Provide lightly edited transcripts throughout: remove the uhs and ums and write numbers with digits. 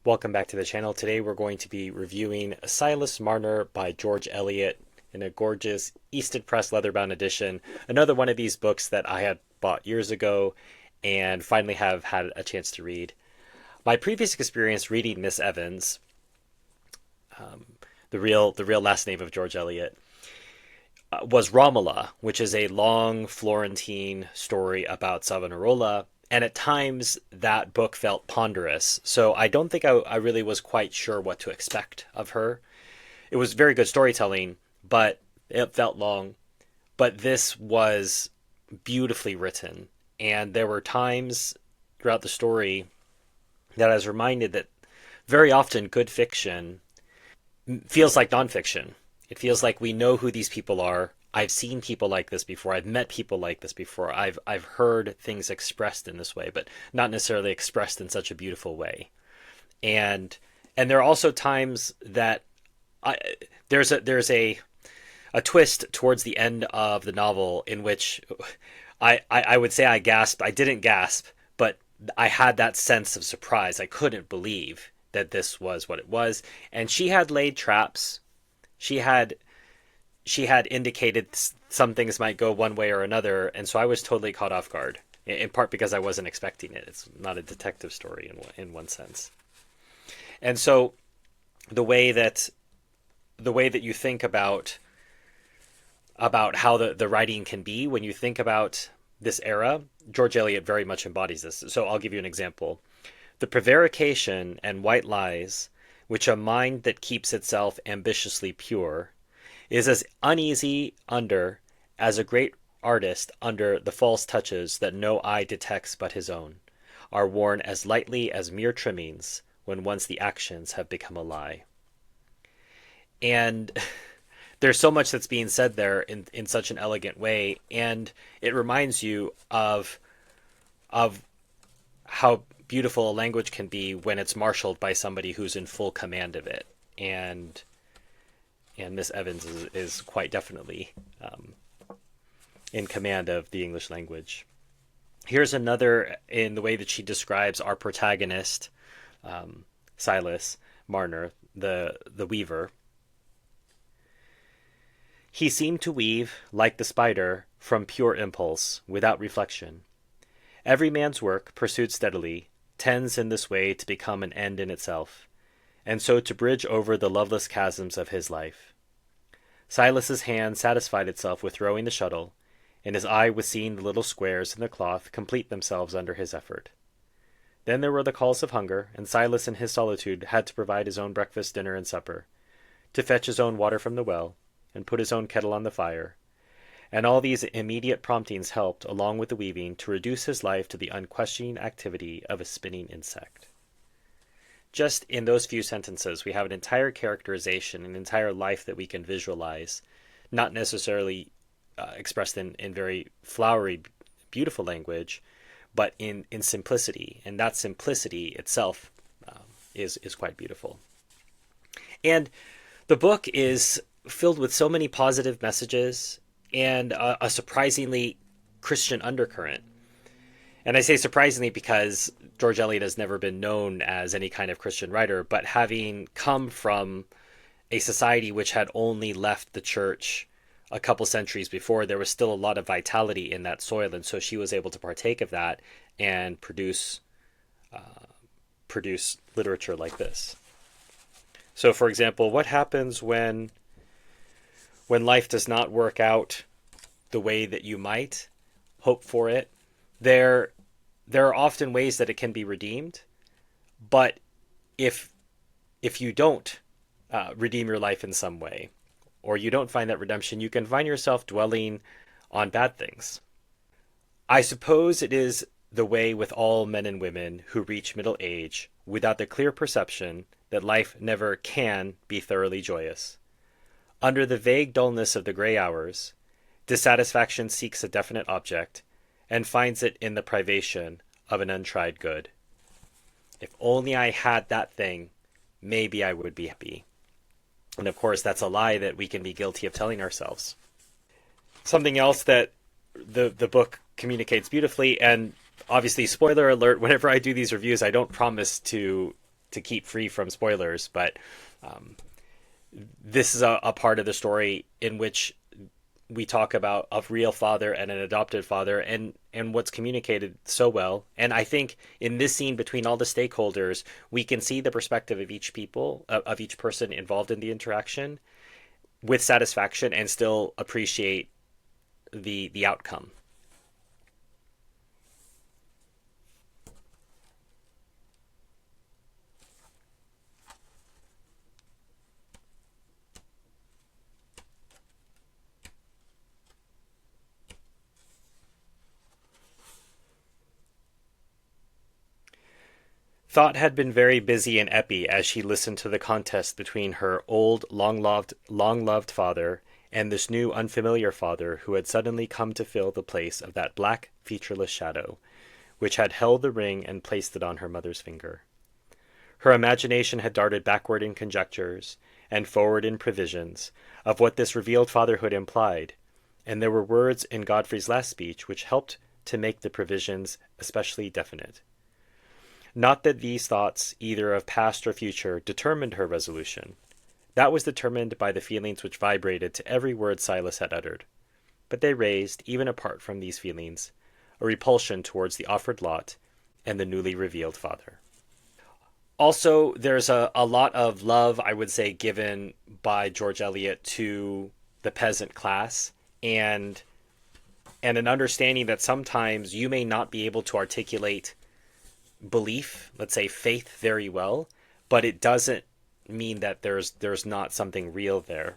Welcome back to the channel. Today we're going to be reviewing Silas Marner by George Eliot in a gorgeous Easton Press leatherbound edition. Another one of these books that I had bought years ago and finally have had a chance to read. My previous experience reading Miss Evans, the real last name of George Eliot, was Romola, which is a long Florentine story about Savonarola. And at times that book felt ponderous. So I don't think I really was quite sure what to expect of her. It was very good storytelling, but it felt long. But this was beautifully written. And there were times throughout the story that I was reminded that very often good fiction feels like nonfiction. It feels like we know who these people are. I've seen people like this before. I've met people like this before. I've heard things expressed in this way, but not necessarily expressed in such a beautiful way. And there are also times that there's a twist towards the end of the novel in which I would say I gasped. I didn't gasp, but I had that sense of surprise. I couldn't believe that this was what it was. And she had laid traps. She had indicated some things might go one way or another, and so I was totally caught off guard, in part because I wasn't expecting it. It's not a detective story in one sense. And so the way that you think about how the writing can be when you think about this era, George Eliot very much embodies this. So I'll give you an example. The prevarication and white lies, which a mind that keeps itself ambitiously pure is as uneasy under as a great artist under the false touches that no eye detects but his own, are worn as lightly as mere trimmings when once the actions have become a lie. And there's so much that's being said there in such an elegant way, and it reminds you of how beautiful a language can be when it's marshaled by somebody who's in full command of it. And Miss Evans is quite definitely in command of the English language. Here's another in the way that she describes our protagonist, Silas Marner, the weaver. He seemed to weave, like the spider, from pure impulse, without reflection. Every man's work, pursued steadily, tends in this way to become an end in itself, and so to bridge over the loveless chasms of his life. Silas's hand satisfied itself with throwing the shuttle, and his eye was seeing the little squares in the cloth complete themselves under his effort. Then there were the calls of hunger, and Silas in his solitude had to provide his own breakfast, dinner, and supper, to fetch his own water from the well, and put his own kettle on the fire. And all these immediate promptings helped, along with the weaving, to reduce his life to the unquestioning activity of a spinning insect. Just in those few sentences, we have an entire characterization, an entire life that we can visualize, not necessarily expressed in very flowery, beautiful language, but in simplicity. And that simplicity itself is quite beautiful. And the book is filled with so many positive messages and a surprisingly Christian undercurrent. And I say surprisingly because George Eliot has never been known as any kind of Christian writer, but having come from a society which had only left the church a couple centuries before, there was still a lot of vitality in that soil, and so she was able to partake of that and produce literature like this. So, for example, what happens when life does not work out the way that you might hope for it? There are often ways that it can be redeemed, but if you don't redeem your life in some way, or you don't find that redemption, you can find yourself dwelling on bad things. I suppose it is the way with all men and women who reach middle age without the clear perception that life never can be thoroughly joyous. Under the vague dullness of the gray hours, dissatisfaction seeks a definite object and finds it in the privation of an untried good. If only I had that thing, maybe I would be happy. And of course, that's a lie that we can be guilty of telling ourselves. Something else that the book communicates beautifully, and obviously, spoiler alert, whenever I do these reviews, I don't promise to to keep free from spoilers, but um, this is a part of the story in which we talk about a real father and an adopted father, and what's communicated so well. And I think in this scene between all the stakeholders, we can see the perspective of each people, of each person involved in the interaction with satisfaction, and still appreciate the outcome. Thought had been very busy in Eppie as she listened to the contest between her old, long loved father and this new, unfamiliar father who had suddenly come to fill the place of that black, featureless shadow, which had held the ring and placed it on her mother's finger. Her imagination had darted backward in conjectures, and forward in previsions, of what this revealed fatherhood implied, and there were words in Godfrey's last speech which helped to make the previsions especially definite. Not that these thoughts, either of past or future, determined her resolution. That was determined by the feelings which vibrated to every word Silas had uttered. But they raised, even apart from these feelings, a repulsion towards the offered lot and the newly revealed father. Also, there's a lot of love, I would say, given by George Eliot to the peasant class, and an understanding that sometimes you may not be able to articulate belief, let's say faith, very well, but it doesn't mean that there's not something real there.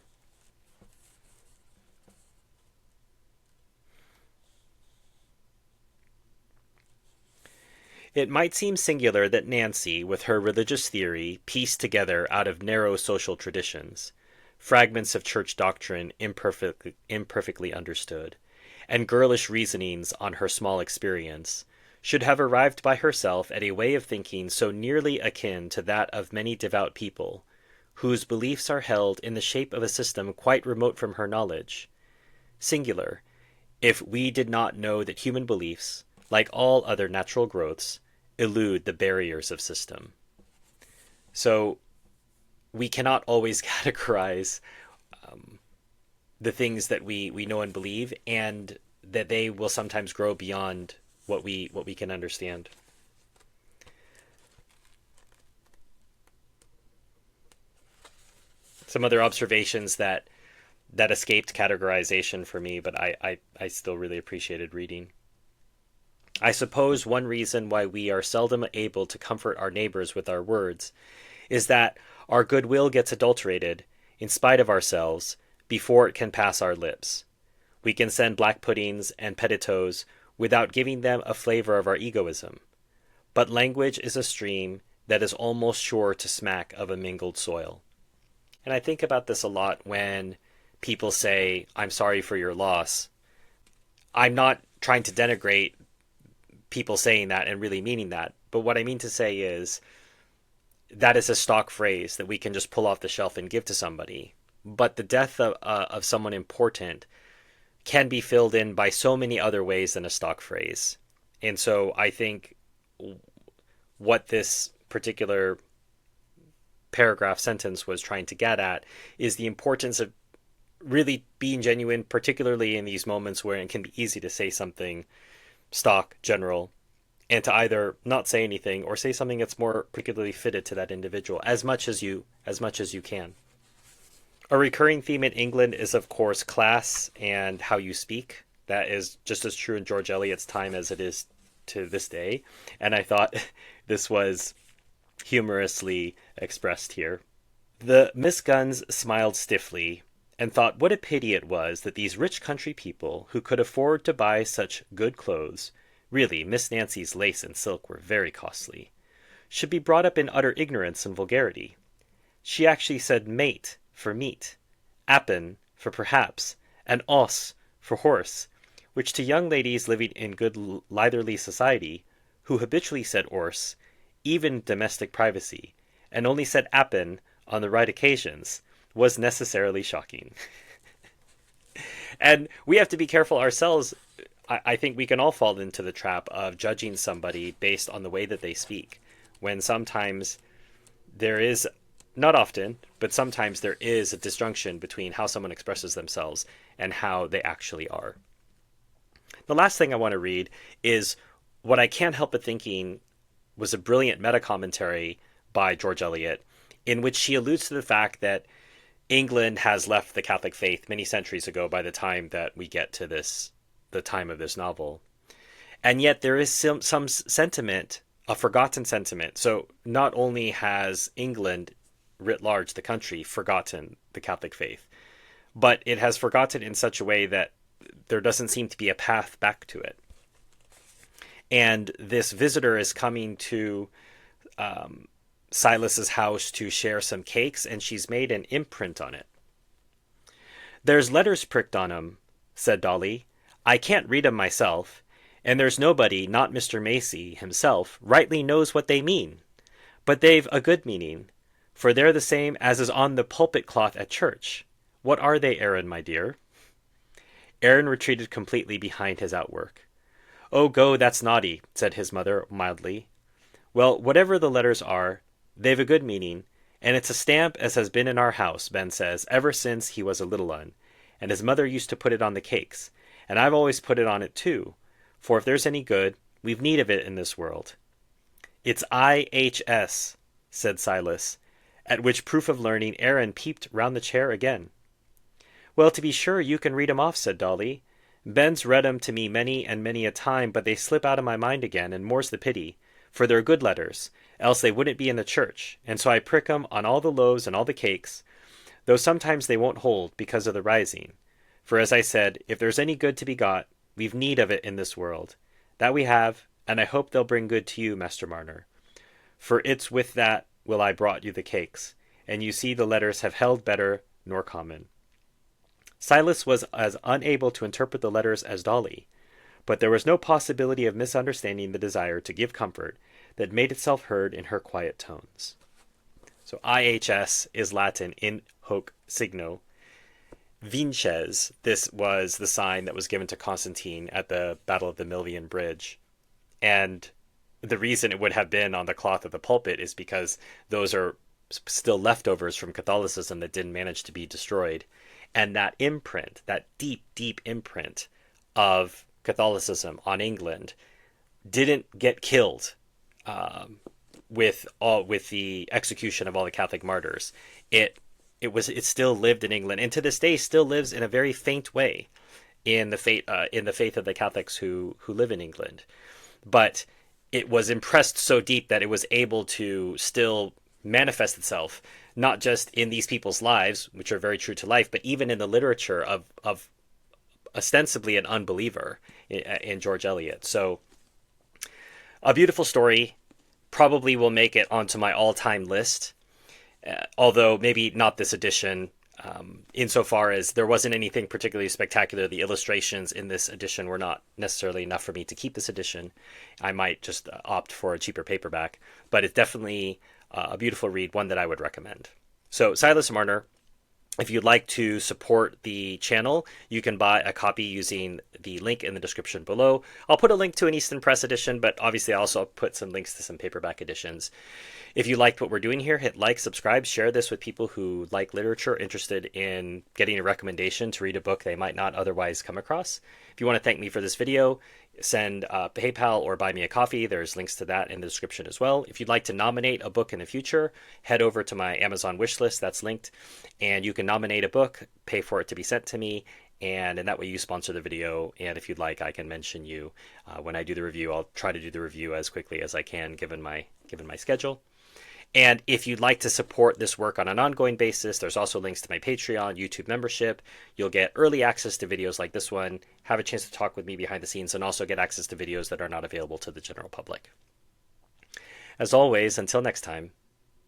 It might seem singular that Nancy, with her religious theory pieced together out of narrow social traditions, fragments of church doctrine imperfectly understood, and girlish reasonings on her small experience, should have arrived by herself at a way of thinking so nearly akin to that of many devout people, whose beliefs are held in the shape of a system quite remote from her knowledge. Singular, if we did not know that human beliefs, like all other natural growths, elude the barriers of system. So we cannot always categorize the things that we know and believe, and that they will sometimes grow beyond what we can understand. Some other observations that escaped categorization for me, but I still really appreciated reading. I suppose one reason why we are seldom able to comfort our neighbors with our words is that our goodwill gets adulterated, in spite of ourselves, before it can pass our lips. We can send black puddings and petitoes without giving them a flavor of our egoism. But language is a stream that is almost sure to smack of a mingled soil. And I think about this a lot when people say, I'm sorry for your loss. I'm not trying to denigrate people saying that and really meaning that. But what I mean to say is that is a stock phrase that we can just pull off the shelf and give to somebody. But the death of someone important can be filled in by so many other ways than a stock phrase. And so I think what this particular paragraph sentence was trying to get at is the importance of really being genuine, particularly in these moments where it can be easy to say something stock, general, and to either not say anything or say something that's more particularly fitted to that individual as much as you can. A recurring theme in England is, of course, class and how you speak. That is just as true in George Eliot's time as it is to this day. And I thought this was humorously expressed here. The Miss Guns smiled stiffly and thought what a pity it was that these rich country people, who could afford to buy such good clothes, really Miss Nancy's lace and silk were very costly, should be brought up in utter ignorance and vulgarity. She actually said mate for meat, appin for perhaps, and os for horse, which to young ladies living in good lithery society, who habitually said orse, even domestic privacy, and only said appin on the right occasions, was necessarily shocking. And we have to be careful ourselves. I think we can all fall into the trap of judging somebody based on the way that they speak, when sometimes there is, not often, but sometimes there is a disjunction between how someone expresses themselves and how they actually are. The last thing I want to read is what I can't help but thinking was a brilliant meta commentary by George Eliot, in which she alludes to the fact that England has left the Catholic faith many centuries ago by the time that we get to the time of this novel. And yet there is some sentiment, a forgotten sentiment. So not only has England, writ large, the country, forgotten the Catholic faith, but it has forgotten in such a way that there doesn't seem to be a path back to it. And this visitor is coming to Silas's house to share some cakes, and she's made an imprint on it. "There's letters pricked on 'em," said Dolly. "I can't read 'em myself, and there's nobody, not Mr. Macy himself, rightly knows what they mean. But they've a good meaning, for they're the same as is on the pulpit cloth at church. What are they, Aaron, my dear?" Aaron retreated completely behind his outwork. "Oh, go, that's naughty," said his mother mildly. "Well, whatever the letters are, they've a good meaning, and it's a stamp as has been in our house, Ben says, ever since he was a little un, and his mother used to put it on the cakes, and I've always put it on it too, for if there's any good, we've need of it in this world." "It's IHS," said Silas, at which proof of learning Aaron peeped round the chair again. "Well, to be sure, you can read 'em off," said Dolly. "Ben's read 'em to me many and many a time, but they slip out of my mind again, and more's the pity, for they're good letters, else they wouldn't be in the church, and so I prick 'em on all the loaves and all the cakes, though sometimes they won't hold because of the rising. For as I said, if there's any good to be got, we've need of it in this world. That we have, and I hope they'll bring good to you, Master Marner. For it's with that will I brought you the cakes, and you see the letters have held better nor common." Silas was as unable to interpret the letters as Dolly, but there was no possibility of misunderstanding the desire to give comfort that made itself heard in her quiet tones. So IHS is Latin, in hoc signo. Vinces, this was the sign that was given to Constantine at the Battle of the Milvian Bridge. And the reason it would have been on the cloth of the pulpit is because those are still leftovers from Catholicism that didn't manage to be destroyed. And that imprint, that deep, deep imprint of Catholicism on England didn't get killed with the execution of all the Catholic martyrs. It still lived in England, and to this day still lives in a very faint way in the faith of the Catholics who live in England. But it was impressed so deep that it was able to still manifest itself, not just in these people's lives, which are very true to life, but even in the literature of ostensibly an unbeliever in George Eliot. So a beautiful story, probably will make it onto my all-time list, although maybe not this edition, insofar as there wasn't anything particularly spectacular. The illustrations in this edition were not necessarily enough for me to keep this edition. I might just opt for a cheaper paperback, but it's definitely a beautiful read, one that I would recommend. So Silas Marner, if you'd like to support the channel, you can buy a copy using the link in the description below. I'll put a link to an Easton Press edition, but obviously I'll also put some links to some paperback editions. If you liked what we're doing here, hit like, subscribe, share this with people who like literature, interested in getting a recommendation to read a book they might not otherwise come across. If you want to thank me for this video, send PayPal or buy me a coffee. There's links to that in the description as well. If you'd like to nominate a book in the future, head over to my Amazon wish list. That's linked. And you can nominate a book, pay for it to be sent to me, and in that way you sponsor the video. And if you'd like, I can mention you when I do the review. I'll try to do the review as quickly as I can given my schedule. And if you'd like to support this work on an ongoing basis, there's also links to my Patreon, YouTube membership. You'll get early access to videos like this one, have a chance to talk with me behind the scenes, and also get access to videos that are not available to the general public. As always, until next time,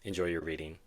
enjoy your reading.